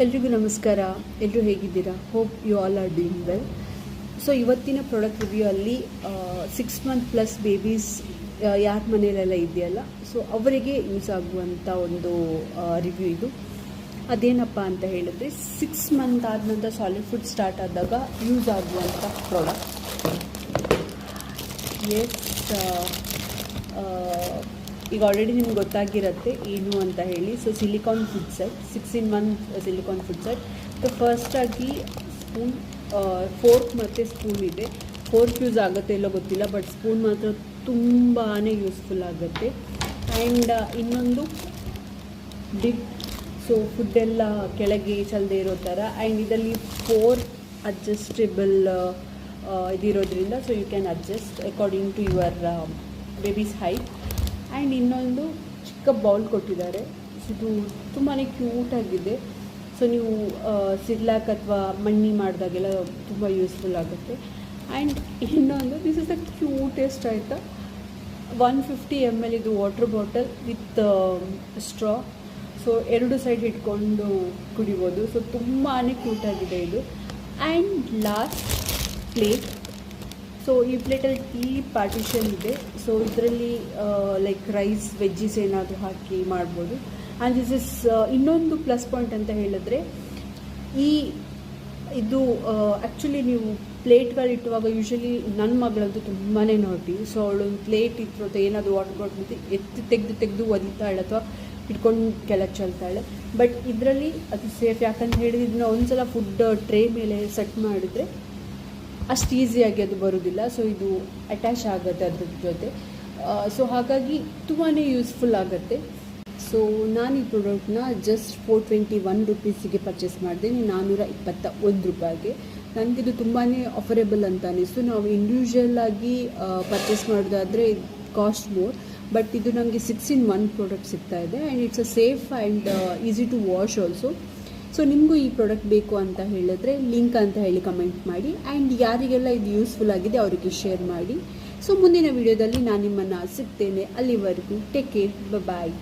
ಎಲ್ರಿಗೂ ನಮಸ್ಕಾರ. ಎಲ್ಲರೂ ಹೇಗಿದ್ದೀರಾ? Hope you all are doing well. So ಇವತ್ತಿನ ಪ್ರಾಡಕ್ಟ್ ರಿವ್ಯೂ ಅಲ್ಲಿ 6 ಮಂತ್ ಪ್ಲಸ್ ಬೇಬೀಸ್ ಯಾರ ಮನೆಯಲ್ಲೆಲ್ಲ ಇದೆಯಲ್ಲ, ಸೊ ಅವರಿಗೆ ಯೂಸ್ ಆಗುವಂಥ ಒಂದು ರಿವ್ಯೂ ಇದು. ಅದೇನಪ್ಪ ಅಂತ ಹೇಳಿದ್ರೆ 6 ಮಂತ್ ಆದ ನಂತರ ಸಾಲಿಡ್ ಫುಡ್ ಸ್ಟಾರ್ಟ್ ಆದಾಗ ಯೂಸ್ ಆಗುವಂಥ ಪ್ರಾಡಕ್ಟ್. ಈಗ ಆಲ್ರೆಡಿ ನಿಮ್ಗೆ ಗೊತ್ತಾಗಿರುತ್ತೆ ಏನು ಅಂತ ಹೇಳಿ. So silicone food set, 6-in-1 silicone food set. So ಫಸ್ಟಾಗಿ ಸ್ಪೂನ್, ಫೋರ್ಕ್ ಮತ್ತು ಸ್ಪೂನ್ ಇದೆ. ಫೋರ್ಕ್ ಯೂಸ್ ಆಗುತ್ತೆ ಇಲ್ಲೋ ಗೊತ್ತಿಲ್ಲ, ಬಟ್ ಸ್ಪೂನ್ ಮಾತ್ರ ತುಂಬಾ ಯೂಸ್ಫುಲ್ ಆಗುತ್ತೆ. ಆ್ಯಂಡ್ ಇನ್ನೊಂದು ಡಿಪ್, ಸೊ ಫುಡ್ಡೆಲ್ಲ ಕೆಳಗೆ ಚಲ್ಲದೆ ಇರೋ ಥರ. ಆ್ಯಂಡ್ ಇದರಲ್ಲಿ 4 ಅಡ್ಜಸ್ಟೇಬಲ್ ಇದಿರೋದ್ರಿಂದ so you can adjust according to your baby's height. And ಇನ್ನೊಂದು ಚಿಕ್ಕ ಬೌಲ್ ಕೊಟ್ಟಿದ್ದಾರೆ. ಇದು ತುಂಬಾ ಕ್ಯೂಟಾಗಿದೆ. ಸೊ ನೀವು ಸಿರ್ಲಾಕ್ ಅಥವಾ ಮಣ್ಣಿ ಮಾಡಿದಾಗೆಲ್ಲ ತುಂಬ ಯೂಸ್ಫುಲ್ ಆಗುತ್ತೆ. ಆ್ಯಂಡ್ ಇನ್ನೊಂದು, ದಿಸ್ ಇಸ್ ದ ಕ್ಯೂಟೆಸ್ಟ್ ಆಯಿತಾ, 150 ml ಇದು water bottle with straw. So 2 side ಇಟ್ಕೊಂಡು ಕುಡಿಬೋದು. ಸೊ ತುಂಬಾ ಕ್ಯೂಟಾಗಿದೆ ಇದು. And last plate. ಸೊ ಈ ಪ್ಲೇಟಲ್ಲಿ ಟೀ ಪಾರ್ಟಿಷನ್ ಇದೆ. ಸೊ ಇದರಲ್ಲಿ ಲೈಕ್ ರೈಸ್, ವೆಜ್ಜೀಸ್ ಏನಾದರೂ ಹಾಕಿ ಮಾಡ್ಬೋದು. ಆ್ಯಂಡ್ ದಿಸ್ ಇಸ್ ಇನ್ನೊಂದು ಪ್ಲಸ್ ಪಾಯಿಂಟ್ ಅಂತ ಹೇಳಿದ್ರೆ, ಇದು ಆ್ಯಕ್ಚುಲಿ ನೀವು ಪ್ಲೇಟ್ಗಳಿಟ್ಟುವಾಗ ಯೂಶ್ವಲಿ ನನ್ನ ಮಗಳಂತೂ ತುಂಬಾ ನೋಡ್ತೀವಿ. ಸೊ ಅವಳೊಂದು ಪ್ಲೇಟ್ ಇತ್ತು ಅಥವಾ ಏನಾದರೂ ವಾಟರ್ ಬಾಟಲ್ ತೆಗೆದು ಒದಿತಾಳೆ ಅಥವಾ ಇಟ್ಕೊಂಡು ಕೆಳಗೆ ಚೆಲ್ತಾಳೆ. ಬಟ್ ಇದರಲ್ಲಿ ಅದು ಸೇಫ್. ಯಾಕಂತ ಹೇಳಿದ್ರೆ ಇದನ್ನ ಒಂದ್ಸಲ ಫುಡ್ ಟ್ರೇ ಮೇಲೆ ಸೆಟ್ ಮಾಡಿದರೆ ಅಷ್ಟು ಈಸಿಯಾಗಿ ಅದು ಬರೋದಿಲ್ಲ. ಸೊ ಇದು ಅಟ್ಯಾಚ್ ಆಗುತ್ತೆ ಅದ್ರ ಜೊತೆ. ಸೊ ಹಾಗಾಗಿ ತುಂಬಾ ಯೂಸ್ಫುಲ್ ಆಗುತ್ತೆ. ಸೊ ನಾನು ಈ ಪ್ರಾಡಕ್ಟ್ನ ಜಸ್ಟ್ 421 ರುಪೀಸಿಗೆ ಪರ್ಚೇಸ್ ಮಾಡಿದೆ, 421 ರೂಪಾಯಿಗೆ. ನನಗಿದು ತುಂಬಾ ಆಫರೇಬಲ್ ಅಂತ ಅನ್ನಿಸ್ತು. ನಾವು ಇಂಡಿವಿಜುವಲ್ ಆಗಿ ಪರ್ಚೇಸ್ ಮಾಡೋದಾದರೆ ಕಾಸ್ಟ್ ಮೋರ್, ಬಟ್ ಇದು ನನಗೆ 6-in-1 ಪ್ರಾಡಕ್ಟ್ ಸಿಗ್ತಾ ಇದೆ. And it's a safe and easy to wash also. So ನಿಮಗೂ ಈ ಪ್ರಾಡಕ್ಟ್ ಬೇಕು ಅಂತ ಹೇಳಿದ್ರೆ ಲಿಂಕ್ ಅಂತ ಹೇಳಿ ಕಮೆಂಟ್ ಮಾಡಿ. ಆ್ಯಂಡ್ ಯಾರಿಗೆಲ್ಲ ಇದು ಯೂಸ್ಫುಲ್ ಆಗಿದೆ ಅವರಿಗೆ ಶೇರ್ ಮಾಡಿ. ಸೊ ಮುಂದಿನ ವಿಡಿಯೋದಲ್ಲಿ ನಾನು ನಿಮ್ಮನ್ನು ಸಿಗ್ತೇನೆ. ಅಲ್ಲಿವರೆಗೂ ಟೇಕ್ ಕೇರ್, ಬಾಯ್.